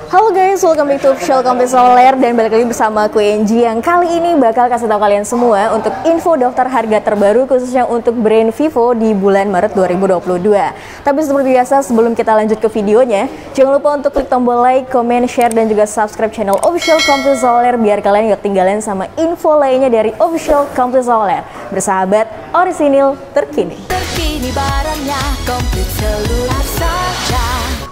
Halo guys, welcome back to Official Kompleks Soler dan balik lagi bersama aku Enji yang kali ini bakal kasih tahu kalian semua untuk info daftar harga terbaru khususnya untuk brand Vivo di bulan Maret 2022. Tapi seperti biasa sebelum kita lanjut ke videonya, jangan lupa untuk klik tombol like, comment, share dan juga subscribe channel Official Kompleks Soler biar kalian gak ketinggalan sama info lainnya dari Official Kompleks Soler. Bersahabat, orisinil, terkini. Terkini barangnya komplit seluler saja.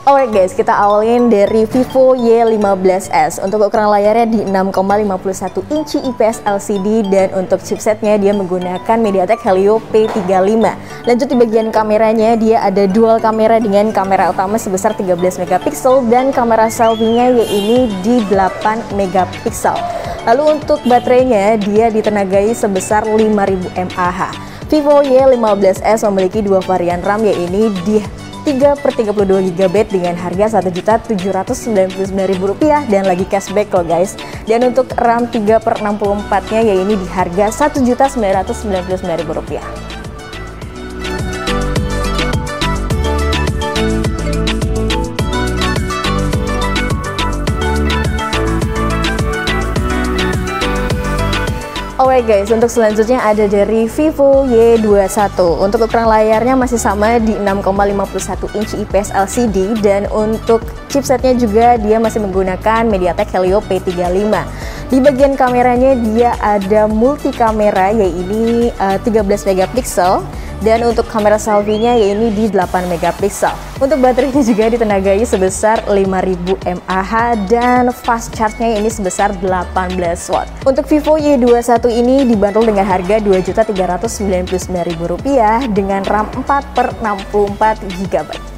Alright guys, kita awalin dari Vivo Y15s. Untuk ukuran layarnya di 6,51 inci IPS LCD dan untuk chipsetnya dia menggunakan MediaTek Helio P35. Lanjut di bagian kameranya, dia ada dual kamera dengan kamera utama sebesar 13 megapiksel dan kamera selfie-nya yaitu di 8 megapiksel. Lalu untuk baterainya dia ditenagai sebesar 5000 mAh. Vivo Y15s memiliki dua varian RAM yaitu di 3/32 GB dengan harga Rp1.799.000 dan lagi cashback loh guys. Dan untuk RAM 3/64 nya yaitu di harga Rp1.999.000. Alright guys, untuk selanjutnya ada dari Vivo Y21. Untuk ukuran layarnya masih sama di 6,51 inci IPS LCD dan untuk chipsetnya juga dia masih menggunakan MediaTek Helio P35. Di bagian kameranya dia ada multi kamera yaitu 13 megapiksel dan untuk kamera selfie-nya yaitu di 8 megapiksel. Untuk baterainya juga ditenagai sebesar 5000 mAh dan fast charge-nya ini sebesar 18 watt. Untuk Vivo Y21 ini dibanderol dengan harga Rp2.399.000 dengan RAM 4/64 GB.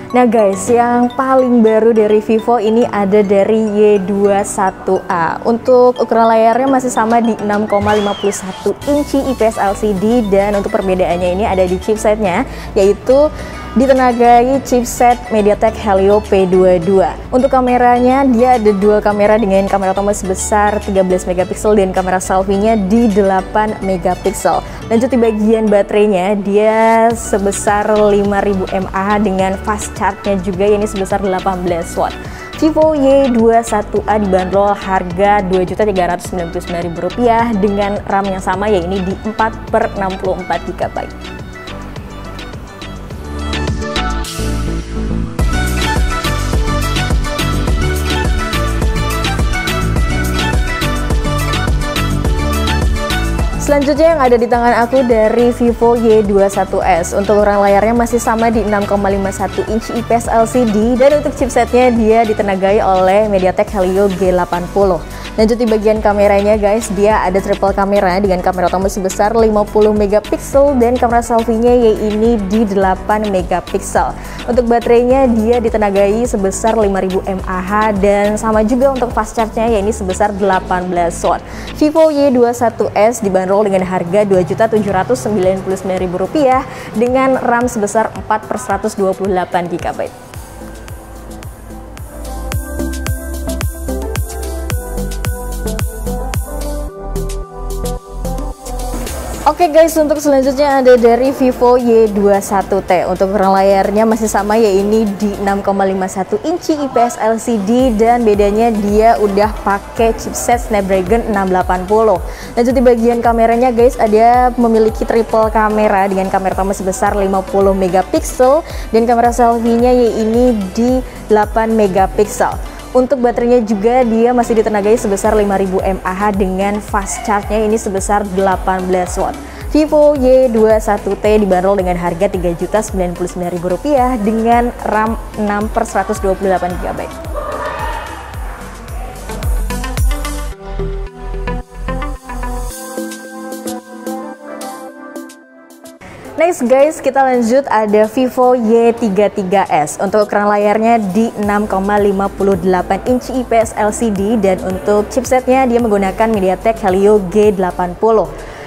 Nah guys, yang paling baru dari Vivo ini ada dari Y21A. Untuk ukuran layarnya masih sama di 6,51 inci IPS LCD dan untuk perbedaannya ini ada di chipsetnya yaitu ditenagai chipset MediaTek Helio P22. Untuk kameranya dia ada dua kamera dengan kamera utama sebesar 13 megapiksel dan kamera selfie-nya di 8 megapiksel. Lanjut di bagian baterainya dia sebesar 5000 mAh dengan fast charge-nya juga ini sebesar 18 watt. Vivo Y21A dibanderol harga Rp2.399.000 dengan RAM yang sama yaitu di 4/64 GB. Selanjutnya yang ada di tangan aku dari Vivo Y21s. Untuk ukuran layarnya masih sama di 6,51 inci IPS LCD dan untuk chipsetnya dia ditenagai oleh MediaTek Helio G80. Lanjut di bagian kameranya guys, dia ada triple kamera dengan kamera utama sebesar 50 megapiksel dan kamera selfie-nya yaitu di 8 megapiksel. Untuk baterainya dia ditenagai sebesar 5000 mAh dan sama juga untuk fast charge-nya yaitu sebesar 18 watt. Vivo Y21s dibanderol dengan harga Rp2.799.000 dengan RAM sebesar 4/128 GB. Oke guys, untuk selanjutnya ada dari Vivo Y21T. Untuk ukuran layarnya masih sama yaitu di 6,51 inci IPS LCD dan bedanya dia udah pakai chipset Snapdragon 680. Lanjut di bagian kameranya guys, ada memiliki triple kamera dengan kamera utama sebesar 50 megapiksel dan kamera selfie-nya yaitu di 8 megapiksel. Untuk baterainya juga dia masih ditenagai sebesar 5000 mAh dengan fast charge-nya ini sebesar 18 watt. Vivo Y21T dibanderol dengan harga Rp3.099.000 dengan RAM 6/128 GB. Next guys, kita lanjut ada Vivo Y33s. Untuk ukuran layarnya di 6,58 inci IPS LCD dan untuk chipsetnya dia menggunakan MediaTek Helio G80.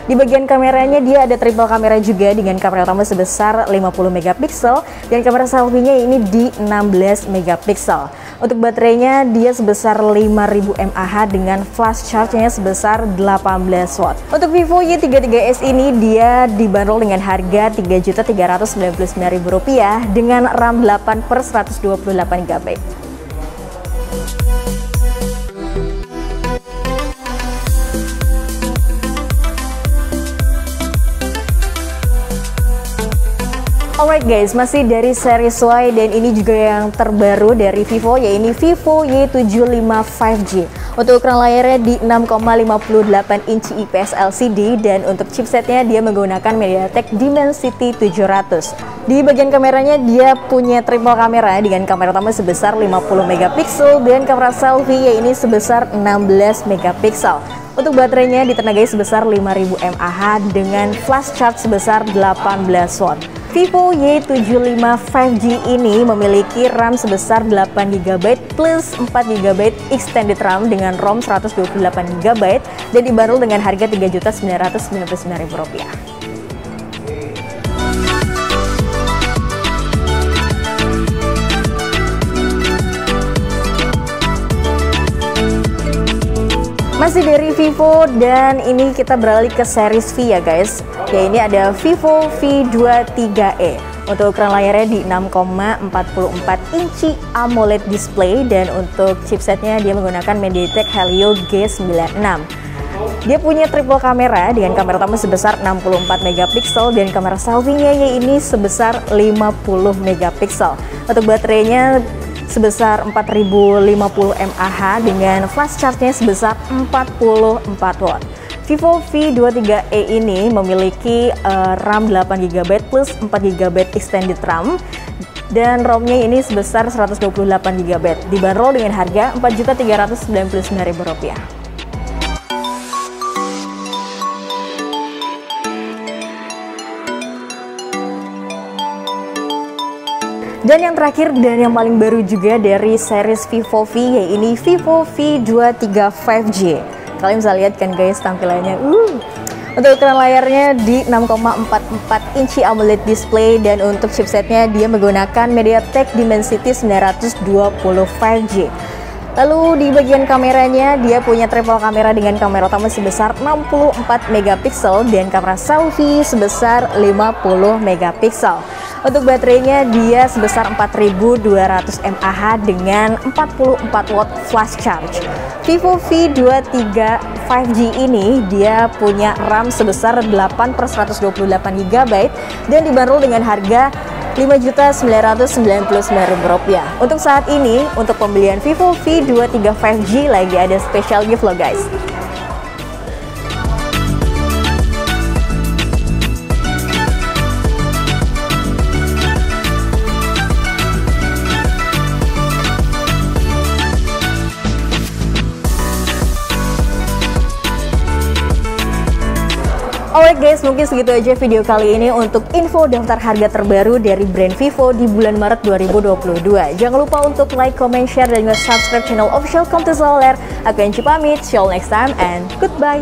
Di bagian kameranya dia ada triple kamera juga dengan kamera utama sebesar 50 megapiksel dan kamera selfie-nya ini di 16 megapiksel. Untuk baterainya dia sebesar 5000 mAh dengan flash charge-nya sebesar 18 watt. Untuk Vivo Y33s ini dia dibanderol dengan harga Rp3.399.000 dengan RAM 8/128 GB. Alright guys, masih dari series Y dan ini juga yang terbaru dari Vivo, yaitu Vivo Y75 5G. Untuk ukuran layarnya di 6,58 inci IPS LCD dan untuk chipsetnya dia menggunakan MediaTek Dimensity 700. Di bagian kameranya dia punya triple kamera dengan kamera utama sebesar 50 megapiksel dan kamera selfie yaitu sebesar 16 megapiksel. Untuk baterainya ditenagai sebesar 5000 mAh dengan flash charge sebesar 18 watt. Vivo Y75 5G ini memiliki RAM sebesar 8GB plus 4GB extended RAM dengan ROM 128GB dan dibanderol dengan harga Rp3.999.000. Masih dari Vivo dan ini kita beralih ke series V ya guys. Ya ini ada Vivo V23e. Untuk ukuran layarnya di 6,44 inci AMOLED display dan untuk chipsetnya dia menggunakan MediaTek Helio G96. Dia punya triple kamera dengan kamera utama sebesar 64 megapiksel dan kamera selfie-nya yaitu sebesar 50 megapiksel. Untuk baterainya sebesar 4050 mAh dengan flash charge-nya sebesar 44 watt. Vivo V23e ini memiliki RAM 8GB plus 4GB extended RAM dan ROM-nya ini sebesar 128GB. Dibanderol dengan harga Rp4.399.000. Dan yang terakhir dan yang paling baru juga dari series Vivo V yaitu Vivo V23 5G. Kalian bisa lihat kan guys tampilannya. Untuk ukuran layarnya di 6,44 inci AMOLED display dan untuk chipsetnya dia menggunakan MediaTek Dimensity 920 5G. Lalu di bagian kameranya dia punya triple kamera dengan kamera utama sebesar 64 megapiksel dan kamera selfie sebesar 50 megapiksel. Untuk baterainya dia sebesar 4200 mAh dengan 44 watt flash charge. Vivo V23 5G ini dia punya RAM sebesar 8/128GB dan dibanderol dengan harga Rp5.999.000. Untuk saat ini, untuk pembelian Vivo V23 5G lagi ada special gift loh guys. Alright guys, mungkin segitu aja video kali ini untuk info daftar harga terbaru dari brand Vivo di bulan Maret 2022. Jangan lupa untuk like, comment, share, dan juga subscribe channel official Komte Soler. Aku Enci pamit, see you all next time and goodbye.